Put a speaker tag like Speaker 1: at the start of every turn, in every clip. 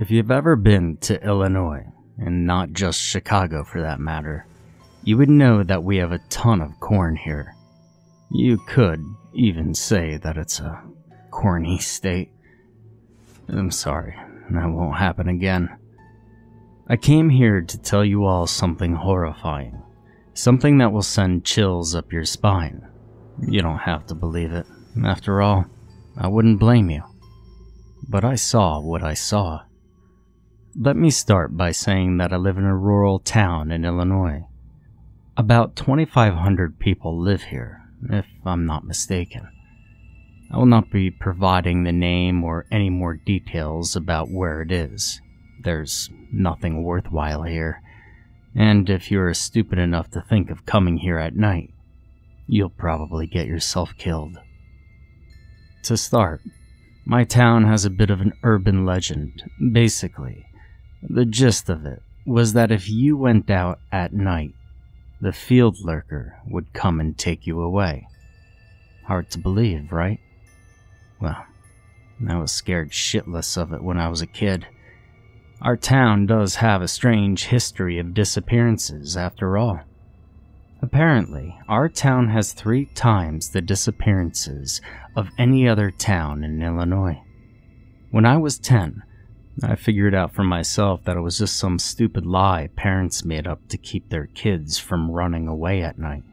Speaker 1: If you've ever been to Illinois, and not just Chicago for that matter, you would know that we have a ton of corn here. You could even say that it's a corny state. I'm sorry, that won't happen again. I came here to tell you all something horrifying, something that will send chills up your spine. You don't have to believe it. After all, I wouldn't blame you. But I saw what I saw. Let me start by saying that I live in a rural town in Illinois. About 2,500 people live here, if I'm not mistaken. I will not be providing the name or any more details about where it is. There's nothing worthwhile here, and if you're stupid enough to think of coming here at night, you'll probably get yourself killed. To start, my town has a bit of an urban legend. Basically, the gist of it was that if you went out at night, the field lurker would come and take you away. Hard to believe, right? Well, I was scared shitless of it when I was a kid. Our town does have a strange history of disappearances, after all. Apparently, our town has 3 times the disappearances of any other town in Illinois. When I was 10, I figured out for myself that it was just some stupid lie parents made up to keep their kids from running away at night.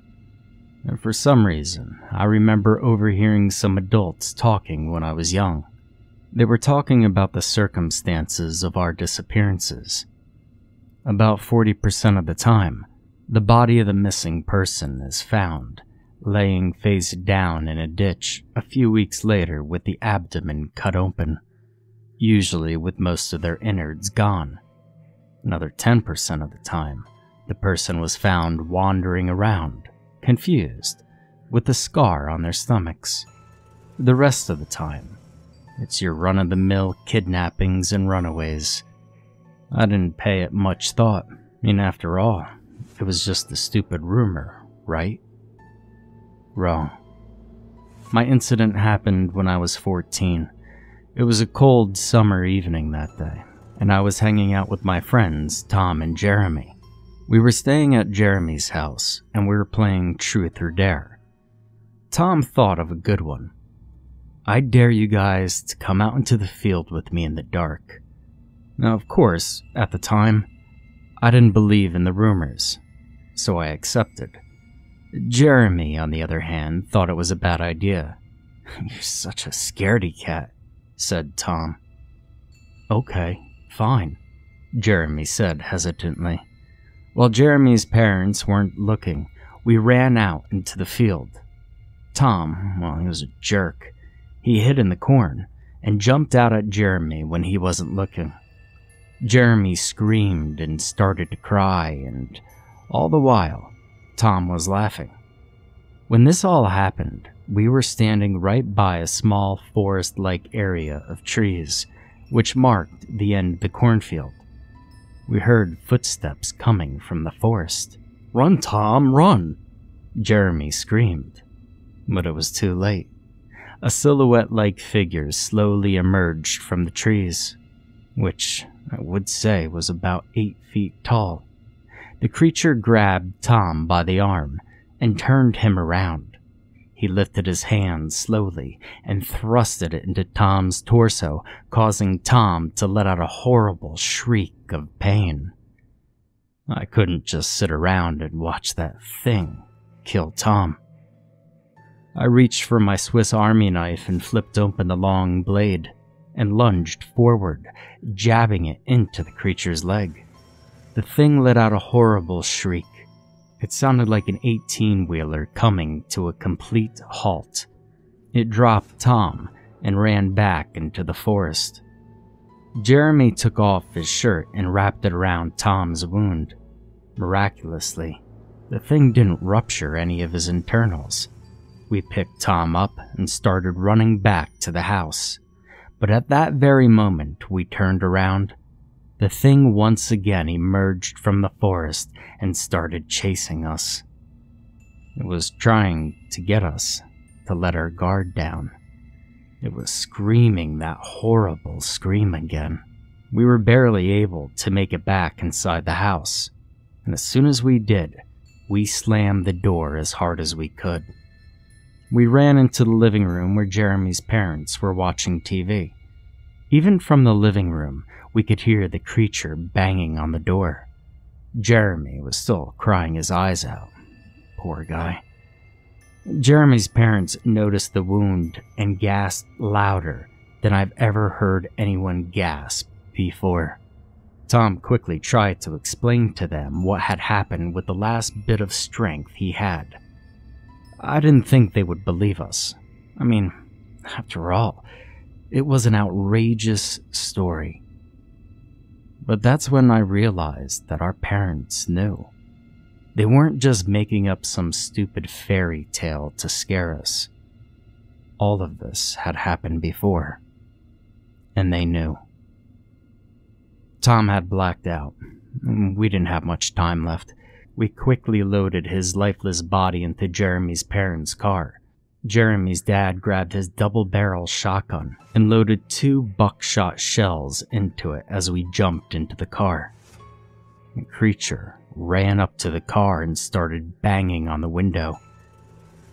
Speaker 1: And for some reason, I remember overhearing some adults talking when I was young. They were talking about the circumstances of our disappearances. About 40% of the time, the body of the missing person is found, laying face down in a ditch a few weeks later with the abdomen cut open, usually with most of their innards gone. Another 10% of the time, the person was found wandering around, confused, with a scar on their stomachs. The rest of the time, it's your run-of-the-mill kidnappings and runaways. I didn't pay it much thought. After all, it was just a stupid rumor, right? Wrong. My incident happened when I was 14. It was a cold summer evening that day, and I was hanging out with my friends, Tom and Jeremy. We were staying at Jeremy's house, and we were playing Truth or Dare. Tom thought of a good one. I dare you guys to come out into the field with me in the dark. Now, of course, at the time, I didn't believe in the rumors, so I accepted. Jeremy, on the other hand, thought it was a bad idea. You're such a scaredy cat, said Tom. Okay, fine, Jeremy said hesitantly. While Jeremy's parents weren't looking, we ran out into the field. Tom, well, he was a jerk. He hid in the corn and jumped out at Jeremy when he wasn't looking. Jeremy screamed and started to cry, and all the while, Tom was laughing. When this all happened, we were standing right by a small forest-like area of trees, which marked the end of the cornfield. We heard footsteps coming from the forest. "Run, Tom, run!" Jeremy screamed, but it was too late. A silhouette-like figure slowly emerged from the trees, which I would say was about 8 feet tall. The creature grabbed Tom by the arm and turned him around. He lifted his hand slowly and thrusted it into Tom's torso, causing Tom to let out a horrible shriek of pain. I couldn't just sit around and watch that thing kill Tom. I reached for my Swiss Army knife and flipped open the long blade and lunged forward, jabbing it into the creature's leg. The thing let out a horrible shriek. It sounded like an 18-wheeler coming to a complete halt. It dropped Tom and ran back into the forest. Jeremy took off his shirt and wrapped it around Tom's wound. Miraculously, the thing didn't rupture any of his internals. We picked Tom up and started running back to the house. But at that very moment we turned around, the thing once again emerged from the forest and started chasing us. It was trying to get us to let our guard down. It was screaming that horrible scream again. We were barely able to make it back inside the house, and as soon as we did, we slammed the door as hard as we could. We ran into the living room where Jeremy's parents were watching TV. Even from the living room, we could hear the creature banging on the door. Jeremy was still crying his eyes out. Poor guy. Jeremy's parents noticed the wound and gasped louder than I've ever heard anyone gasp before. Tom quickly tried to explain to them what had happened with the last bit of strength he had. I didn't think they would believe us. I mean, after all, it was an outrageous story. But that's when I realized that our parents knew. They weren't just making up some stupid fairy tale to scare us. All of this had happened before, and they knew. Tom had blacked out. We didn't have much time left. We quickly loaded his lifeless body into Jeremy's parents' car. Jeremy's dad grabbed his double-barrel shotgun and loaded 2 buckshot shells into it as we jumped into the car. The creature ran up to the car and started banging on the window.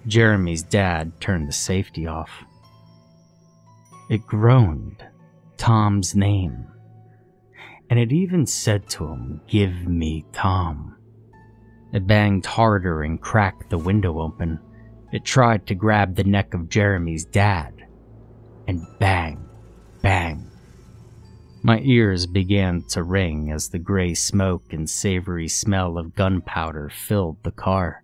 Speaker 1: Jeremy's dad turned the safety off. It groaned Tom's name, and it even said to him, "Give me Tom." It banged harder and cracked the window open. It tried to grab the neck of Jeremy's dad, and bang, bang. My ears began to ring as the gray smoke and savory smell of gunpowder filled the car.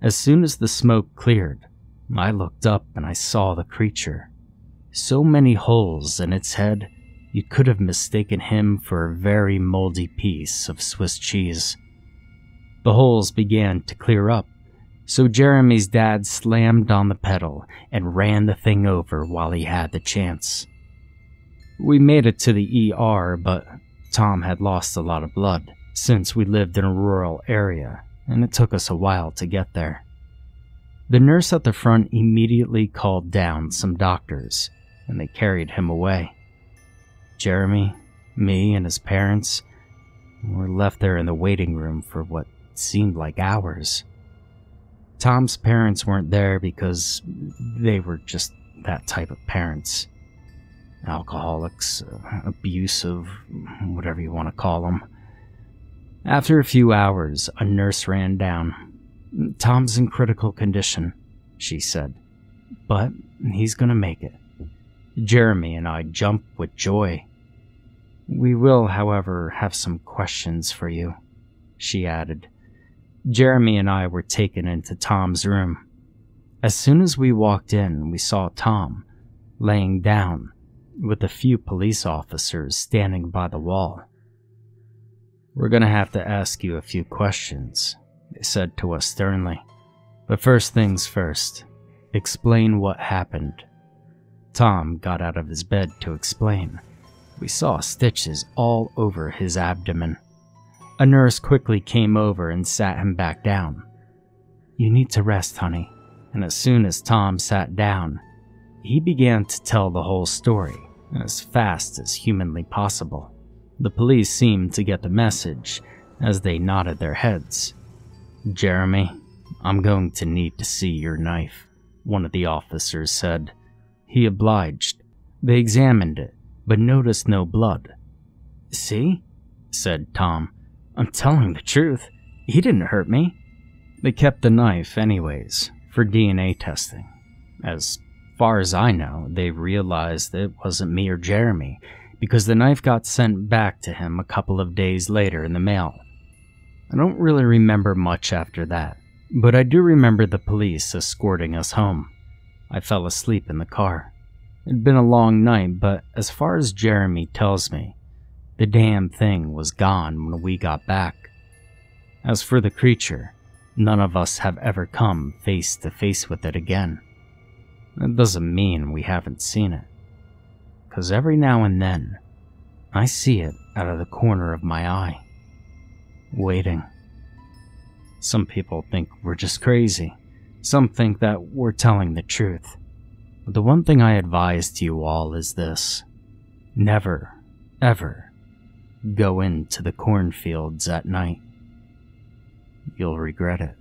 Speaker 1: As soon as the smoke cleared, I looked up and I saw the creature. So many holes in its head, you could have mistaken him for a very moldy piece of Swiss cheese. The holes began to clear up, so Jeremy's dad slammed on the pedal and ran the thing over while he had the chance. We made it to the ER, but Tom had lost a lot of blood since we lived in a rural area, and it took us a while to get there. The nurse at the front immediately called down some doctors, and they carried him away. Jeremy, me, and his parents were left there in the waiting room for what seemed like hours. Tom's parents weren't there because they were just that type of parents. Alcoholics, abusive, whatever you want to call them. After a few hours, a nurse ran down. "Tom's in critical condition," she said, "but he's gonna make it." Jeremy and I jumped with joy. "We will, however, have some questions for you," she added. Jeremy and I were taken into Tom's room. As soon as we walked in, we saw Tom laying down with a few police officers standing by the wall. "We're gonna have to ask you a few questions," they said to us sternly. "But first things first, explain what happened." Tom got out of his bed to explain. We saw stitches all over his abdomen. A nurse quickly came over and sat him back down. "You need to rest, honey." And as soon as Tom sat down, he began to tell the whole story as fast as humanly possible. The police seemed to get the message as they nodded their heads. "Jeremy, I'm going to need to see your knife," one of the officers said. He obliged. They examined it, but noticed no blood. "See?" said Tom. "I'm telling the truth. He didn't hurt me." They kept the knife anyways, for DNA testing. As far as I know, they realized it wasn't me or Jeremy, because the knife got sent back to him a couple of days later in the mail. I don't really remember much after that, but I do remember the police escorting us home. I fell asleep in the car. It'd been a long night, but as far as Jeremy tells me, the damn thing was gone when we got back. As for the creature, none of us have ever come face to face with it again. That doesn't mean we haven't seen it, 'cause every now and then, I see it out of the corner of my eye, waiting. Some people think we're just crazy. Some think that we're telling the truth. But the one thing I advise to you all is this: never, ever go into the cornfields at night, you'll regret it.